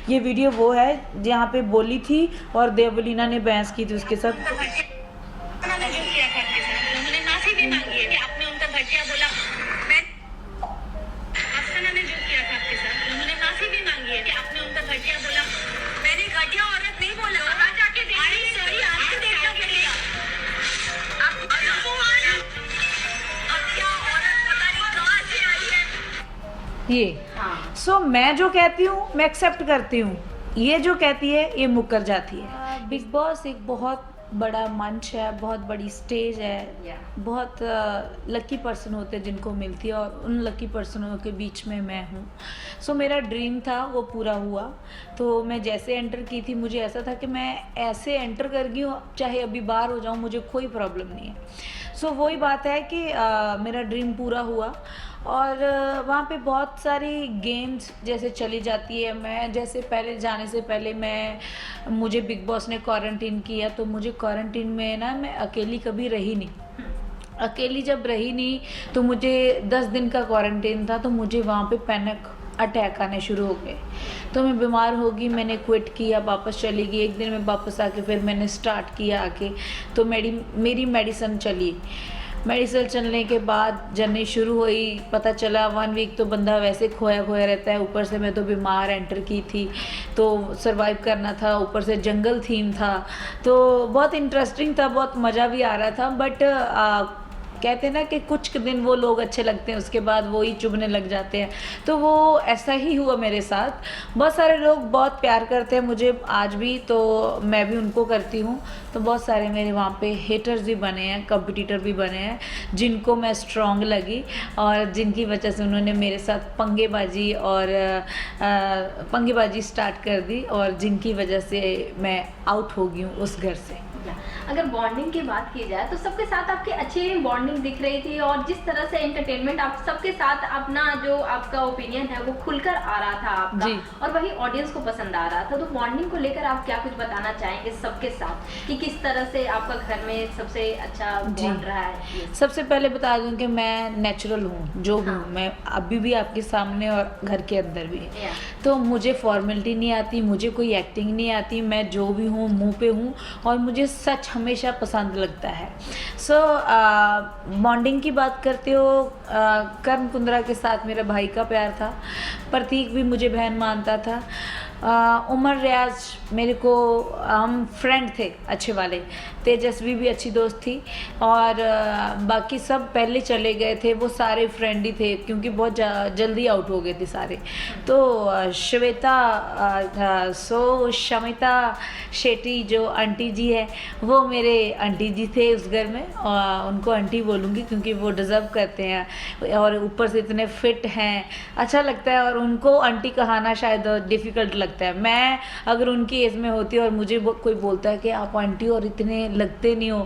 ये वीडियो वो है जहाँ पे बोली थी और देवलीना ने बहस की थी उसके साथ। उन्होंने जो किया था आपके साथ, उन्होंने माफी भी मांगी है कि आपने उनका घटिया बोला। मैं अफसाना ने जो किया था आपके साथ, उन्होंने माफी भी मांगी है कि आपने उनका घटिया बोला। मैंने घटिया औरत नहीं बोला। वहाँ जाके देखिए, सही आपको देखना पड़ेगा। आप घटिया औरत पता नहीं कहाँ से आई है। ये हाँ। सो मैं जो कहती हूँ मैं एक्सेप्ट करती हूँ, ये जो कहती है ये मुकर जाती है। बिग बॉस एक बहुत बड़ा मंच है, बहुत बड़ी स्टेज है, बहुत लकी पर्सन होते हैं जिनको मिलती है और उन लकी पर्सनों के बीच में मैं हूँ। सो मेरा ड्रीम था वो पूरा हुआ। तो मैं जैसे एंटर की थी मुझे ऐसा था कि मैं ऐसे एंटर कर गई हूँ, चाहे अभी बाहर हो जाऊँ मुझे कोई प्रॉब्लम नहीं है। सो वही बात है कि मेरा ड्रीम पूरा हुआ और वहाँ पे बहुत सारी गेम्स जैसे चली जाती है। मैं जैसे पहले जाने से पहले मुझे बिग बॉस ने क्वारंटीन किया, तो मुझे क्वारंटीन में ना मैं अकेली कभी रही नहीं। अकेली जब रही नहीं तो मुझे 10 दिन का क्वारंटीन था, तो मुझे वहाँ पे पैनिक अटैक आने शुरू हो गए। तो मैं बीमार हो गई, मैंने क्विट किया, वापस चली गई। एक दिन में वापस आके फिर मैंने स्टार्ट किया आके, तो मेरी मेडिसिन चली। मेडिसिन चलने के बाद जर्नी शुरू हुई। पता चला 1 वीक तो बंदा वैसे खोया खोया रहता है, ऊपर से मैं तो बीमार एंटर की थी, तो सरवाइव करना था। ऊपर से जंगल थीम था, तो बहुत इंटरेस्टिंग था, बहुत मज़ा भी आ रहा था। बट कहते हैं ना कि कुछ दिन वो लोग अच्छे लगते हैं, उसके बाद वो ही चुभने लग जाते हैं। तो वो ऐसा ही हुआ मेरे साथ। बहुत सारे लोग बहुत प्यार करते हैं मुझे आज भी, तो मैं भी उनको करती हूँ। तो बहुत सारे मेरे वहाँ पे हेटर्स भी बने हैं, कंपटीटर भी बने हैं, जिनको मैं स्ट्रॉन्ग लगी और जिनकी वजह से उन्होंने मेरे साथ पंगेबाजी स्टार्ट कर दी और जिनकी वजह से मैं आउट हो गई हूँ उस घर से। अगर बॉन्डिंग की बात की जाए तो सबके साथ आपकी अच्छी बॉन्डिंग दिख रही थी और जिस तरह से एंटरटेनमेंट आप सबके साथ अपना जो आपका ओपिनियन है वो खुलकर आ रहा था आपका जी। और वही ऑडियंस को पसंद आ रहा था। तो बॉन्डिंग को लेकर आप क्या कुछ बताना चाहेंगे सबके साथ कि किस तरह से आपका घर में सबसे अच्छा बॉन्ड रहा है? सबसे पहले बता दूं कि मैं नेचुरल हूँ, जो हूँ मैं अभी भी आपके सामने और घर के अंदर भी। तो मुझे फॉर्मेलिटी नहीं आती, मुझे कोई एक्टिंग नहीं आती, मैं जो भी हूँ मुंह पे हूँ और मुझे सच हमेशा पसंद लगता है। सो बॉन्डिंग की बात करते हो, कर्ण कुंद्रा के साथ मेरे भाई का प्यार था, प्रतीक भी मुझे बहन मानता था, उमर रियाज मेरे को हम फ्रेंड थे अच्छे वाले, तेजस्वी भी अच्छी दोस्त थी और बाकी सब पहले चले गए थे, वो सारे फ्रेंड ही थे क्योंकि बहुत जल्दी आउट हो गए थे सारे। तो शमिता शेट्टी जो आंटी जी है वो मेरे आंटी जी थे उस घर में, और उनको आंटी बोलूँगी क्योंकि वो डिज़र्व करते हैं और ऊपर से इतने फिट हैं, अच्छा लगता है। और उनको आंटी कहना शायद डिफ़िकल्ट लगता है। मैं अगर उनकी एज में होती और मुझे कोई बोलता है कि आप आंटी और इतने लगते नहीं हो,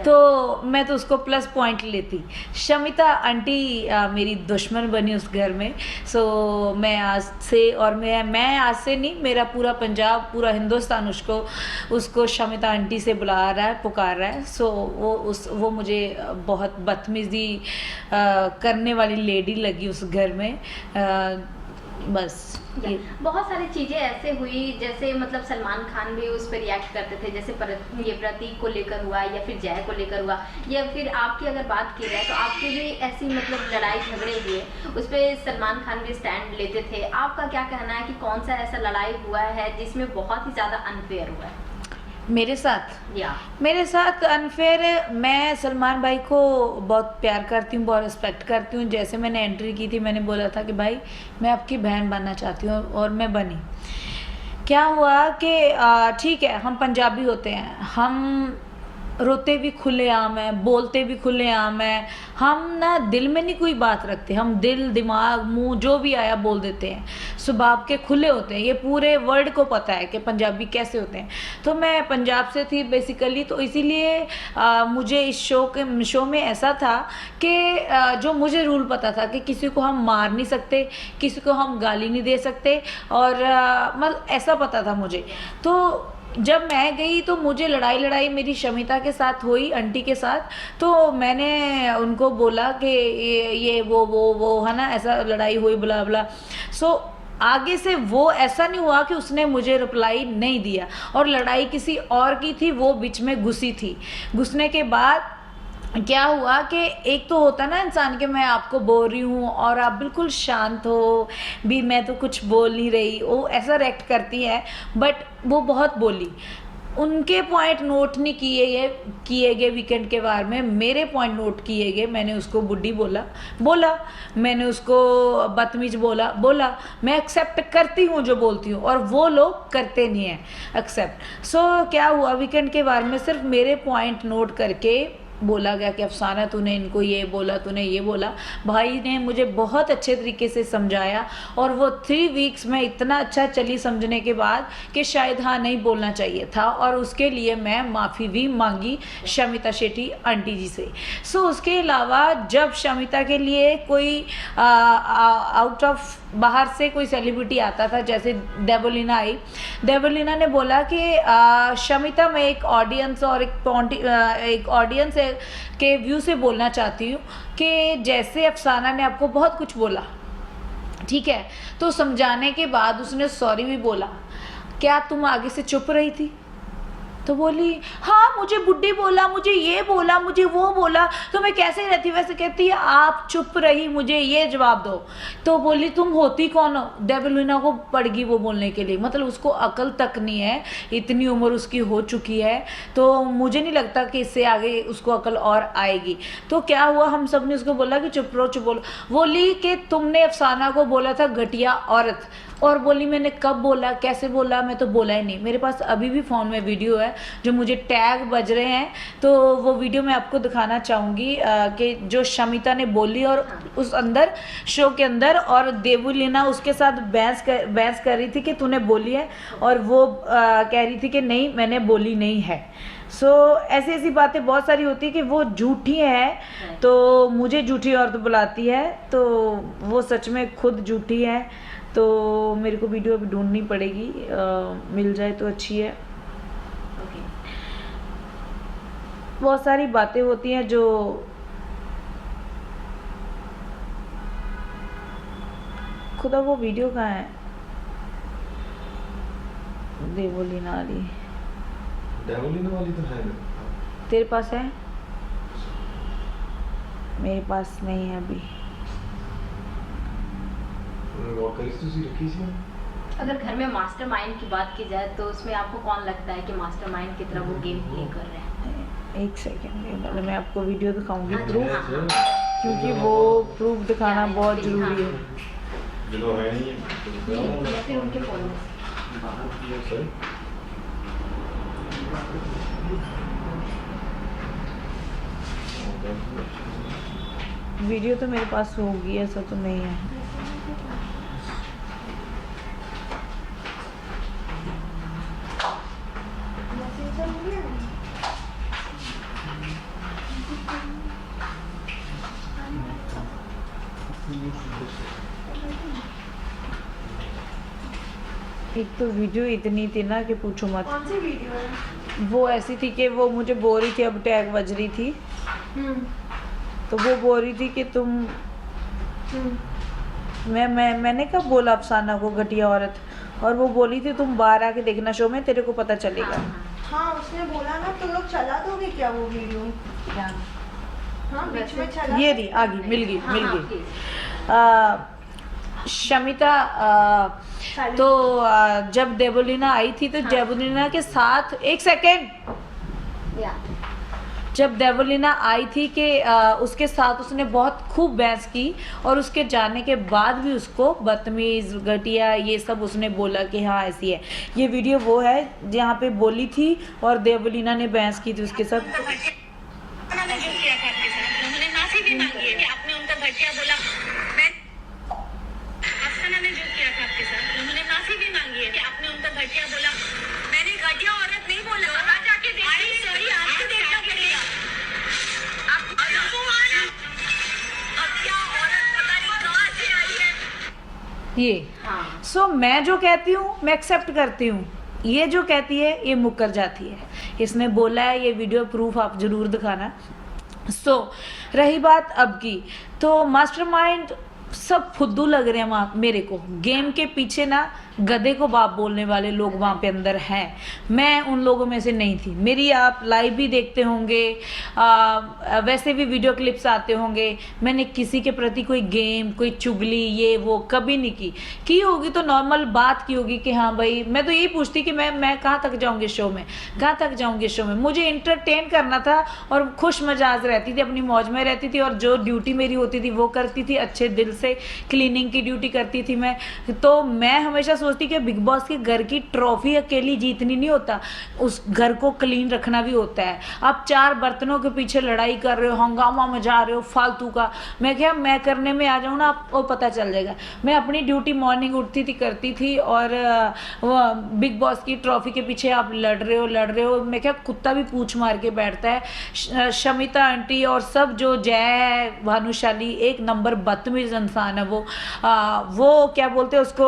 तो मैं तो उसको प्लस पॉइंट लेती। शमिता आंटी मेरी दुश्मन बनी उस घर में। सो मैं आज से, और मैं आज से नहीं, मेरा पूरा पंजाब, पूरा हिंदुस्तान उसको शमिता आंटी से बुला रहा है, पुकार रहा है। सो वो मुझे बहुत बदतमीजी करने वाली लेडी लगी उस घर में। बस बहुत सारी चीजें ऐसे हुई, जैसे मतलब सलमान खान भी उस पर रिएक्ट करते थे, जैसे ये प्रतीक को लेकर हुआ या फिर जय को लेकर हुआ, या फिर आपकी अगर बात की जाए तो आपकी भी ऐसी मतलब लड़ाई झगड़े हुए, उस पर सलमान खान भी स्टैंड लेते थे। आपका क्या कहना है कि कौन सा ऐसा लड़ाई हुआ है जिसमें बहुत ही ज़्यादा अनफेयर हुआ है? मेरे साथ अनफेयर, मैं सलमान भाई को बहुत प्यार करती हूँ, बहुत रिस्पेक्ट करती हूँ। जैसे मैंने एंट्री की थी मैंने बोला था कि भाई मैं आपकी बहन बनना चाहती हूँ और मैं बनी। क्या हुआ कि ठीक है हम पंजाबी होते हैं, हम रोते भी खुले आम है, बोलते भी खुले आम है, हम ना दिल में नहीं कोई बात रखते, हम दिल दिमाग मुंह जो भी आया बोल देते हैं, स्वभाव के खुले होते हैं। ये पूरे वर्ल्ड को पता है कि पंजाबी कैसे होते हैं। तो मैं पंजाब से थी बेसिकली, तो इसीलिए मुझे इस शो में ऐसा था कि जो मुझे रूल पता था कि किसी को हम मार नहीं सकते, किसी को हम गाली नहीं दे सकते, और मतलब ऐसा पता था मुझे। तो जब मैं गई तो मुझे लड़ाई मेरी शमिता के साथ हुई, आंटी के साथ। तो मैंने उनको बोला कि ये वो है ना, ऐसा लड़ाई हुई, बुला बुला। सो आगे से वो ऐसा नहीं हुआ कि उसने मुझे रिप्लाई नहीं दिया, और लड़ाई किसी और की थी, वो बीच में घुसी थी। घुसने के बाद क्या हुआ कि एक तो होता ना इंसान के मैं आपको बोल रही हूँ और आप बिल्कुल शांत हो भी, मैं तो कुछ बोल नहीं रही, वो ऐसा रिएक्ट करती है, बट वो बहुत बोली। उनके पॉइंट नोट नहीं किए गए वीकेंड के बारे में, मेरे पॉइंट नोट किए गए। मैंने उसको बुड्ढी बोला, मैंने उसको बदतमीज बोला। मैं एक्सेप्ट करती हूँ जो बोलती हूँ, और वो लोग करते नहीं हैं एक्सेप्ट। सो क्या हुआ, वीकेंड के बारे में सिर्फ मेरे पॉइंट नोट करके बोला गया कि अफसाना तूने इनको ये बोला, तूने ये बोला। भाई ने मुझे बहुत अच्छे तरीके से समझाया, और वो 3 वीक्स में इतना अच्छा चली समझने के बाद कि शायद हाँ नहीं बोलना चाहिए था, और उसके लिए मैं माफ़ी भी मांगी शमिता शेट्टी आंटी जी से। सो उसके अलावा जब शमिता के लिए कोई आउट ऑफ बाहर से कोई सेलिब्रिटी आता था, जैसे देवलीना आई, देवलीना ने बोला कि शमिता, मैं एक ऑडियंस और एक ऑडियंस के व्यू से बोलना चाहती हूँ कि जैसे अफसाना ने आपको बहुत कुछ बोला, ठीक है, तो समझाने के बाद उसने सॉरी भी बोला, क्या तुम आगे से चुप रही थी? तो बोली हाँ, मुझे बुड्ढी बोला, मुझे ये बोला, मुझे वो बोला, तो मैं कैसे रहती? वैसे कहती है आप चुप रही, मुझे ये जवाब दो। तो बोली तुम होती कौन हो? देवलीना को पड़ गई वो बोलने के लिए, मतलब उसको अकल तक नहीं है, इतनी उम्र उसकी हो चुकी है, तो मुझे नहीं लगता कि इससे आगे उसको अकल और आएगी। तो क्या हुआ, हम सब ने उसको बोला कि चुप रहो, चुप बोलो। बोली कि तुमने अफसाना को बोला था घटिया औरत, और बोली मैंने कब बोला, कैसे बोला, मैं तो बोला ही नहीं। मेरे पास अभी भी फ़ोन में वीडियो है जो मुझे टैग बज रहे हैं, तो वो वीडियो मैं आपको दिखाना चाहूँगी कि जो शमिता ने बोली, और उस अंदर शो के अंदर, और देवलीना उसके साथ बहस कर रही थी कि तूने बोली है, और वो कह रही थी कि नहीं मैंने बोली नहीं है। सो ऐसी बातें बहुत सारी होती है कि वो झूठी है, तो मुझे झूठी औरत बुलाती है, तो वो सच में खुद झूठी है। तो मेरे को वीडियो अभी ढूंढनी पड़ेगी, मिल जाए तो अच्छी है। बहुत सारी बातें होती हैं जो खुदा, वो वीडियो कहाँ है? देवलीना वाली तो है, तेरे पास है? मेरे पास नहीं है अभी। अगर घर में मास्टरमाइंड की बात की जाए तो उसमें आपको कौन लगता है कि मास्टरमाइंड की तरह वो गेम प्ले कर रहे हैं? एक सेकेंड, मैं आपको वीडियो दिखाऊंगी प्रूफ, क्योंकि वो प्रूफ दिखाना बहुत जरूरी है। या फिर उनके फोन में वीडियो तो मेरे पास होगी, ऐसा तो नहीं है। एक तो वीडियो इतनी थी ना कि पूछो मत। कौन सी वीडियो है? वो ऐसी थी कि वो मुझे बोल रही थी, अब टैग बज रही थी, तो वो बोल रही थी कि तुम मैंने कब बोला अफसाना को घटिया औरत, और वो बोली थी तुम बाहर आके देखना शो में, तेरे को पता चलेगा। हाँ उसने बोला ना, तो लोग चला दोगे क्या वो वीडियो? हाँ बीच में चला। ये रही, आ गई, मिल गई। शमिता तो जब देवलीना आई थी, तो देवलीना के साथ, एक सेकेंड, जब देवलीना आई थी कि उसके साथ उसने बहुत खूब बहस की, और उसके जाने के बाद भी उसको बदतमीज, घटिया, ये सब उसने बोला कि हाँ ऐसी है। ये वीडियो वो है जहाँ पे बोली थी और देवलीना ने बहस की थी उसके साथ। उन्होंने जो किया था आपके साथ, उन्होंने माफी भी मांगी है कि आपने उनका घटिया बोला। अफसाना ने जो किया था आपके साथ, उन्होंने माफी भी मांगी है कि आपने उनका घटिया बोला। मैंने घटिया औरत नहीं बोला। वहाँ जाके देखिए, सॉरी आपको देखना पड़ेगा। अब क्या औरत पता नहीं कहाँ से आई है ये सो मैं जो कहती हूँ मैं एक्सेप्ट करती हूँ, ये जो कहती है ये मुकर जाती है। इसने बोला है, ये वीडियो प्रूफ आप जरूर दिखाना। सो रही बात अब की, तो मास्टरमाइंड सब फुद्दू लग रहे हैं वहाँ मेरे को। गेम के पीछे ना गधे को बाप बोलने वाले लोग वहाँ पे अंदर हैं, मैं उन लोगों में से नहीं थी। मेरी आप लाइव भी देखते होंगे, वैसे भी वीडियो क्लिप्स आते होंगे, मैंने किसी के प्रति कोई गेम, कोई चुगली ये वो कभी नहीं की होगी तो नॉर्मल बात की होगी कि हाँ भाई, मैं तो यही पूछती कि मैं कहाँ तक जाऊँगी शो में, कहाँ तक जाऊँगी शो में। मुझे इंटरटेन करना था और खुश मजाज रहती थी, अपनी मौज में रहती थी, और जो ड्यूटी मेरी होती थी वो करती थी अच्छे दिल से। क्लीनिंग की ड्यूटी करती थी मैं, तो मैं हमेशा सोचती कि बिग बॉस के घर की ट्रॉफी अकेली जीतनी नहीं होता, उस घर को क्लीन रखना भी होता है। आप 4 बर्तनों के पीछे लड़ाई कर रहे हो, हंगामा मचा रहे हो फालतू का, मैं क्या मैं करने में आ जाऊँ ना, आपको पता चल जाएगा। मैं अपनी ड्यूटी मॉर्निंग उठती थी करती थी, और बिग बॉस की ट्रॉफी के पीछे आप लड़ रहे हो, मैं क्या कुत्ता भी पूछ मार के बैठता है। शमिता आंटी और सब जो जय भानुशाली एक नंबर बदतमीज इंसान है वो क्या बोलते हैं उसको,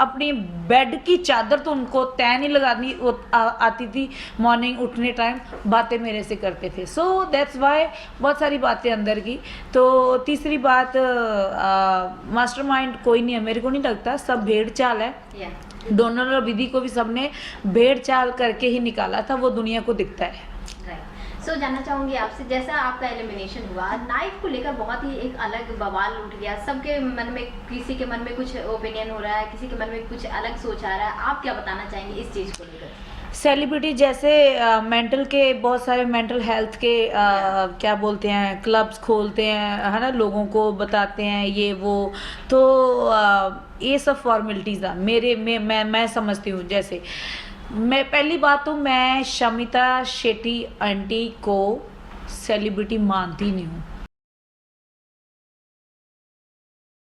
अपनी बेड की चादर तो उनको तय नहीं लगानी आती थी, मॉर्निंग उठने टाइम बातें मेरे से करते थे। सो दैट्स वाई बहुत सारी बातें अंदर की। तो तीसरी बात, मास्टरमाइंड कोई नहीं है, मेरे को नहीं लगता, सब भेड़ चाल है। डोनर और विधि को भी सबने भेड़ चाल करके ही निकाला था, वो दुनिया को दिखता है। सो जानना चाहूँगी आपसे, जैसा आपका एलिमिनेशन हुआ, नाइफ को लेकर बहुत ही एक अलग बवाल उठ गया, सबके मन में, किसी के मन में कुछ ओपिनियन हो रहा है, किसी के मन में कुछ अलग सोच आ रहा है, आप क्या बताना चाहेंगे इस चीज़ को लेकर? सेलिब्रिटी जैसे मेंटल के बहुत सारे मेंटल हेल्थ के क्या बोलते हैं क्लब्स खोलते हैं, है ना, लोगों को बताते हैं ये वो, तो ये सब फॉर्मेलिटीज़ है मैं समझती हूँ। जैसे मैं पहली बात तो मैं शमिता शेट्टी आंटी को सेलिब्रिटी मानती नहीं हूँ,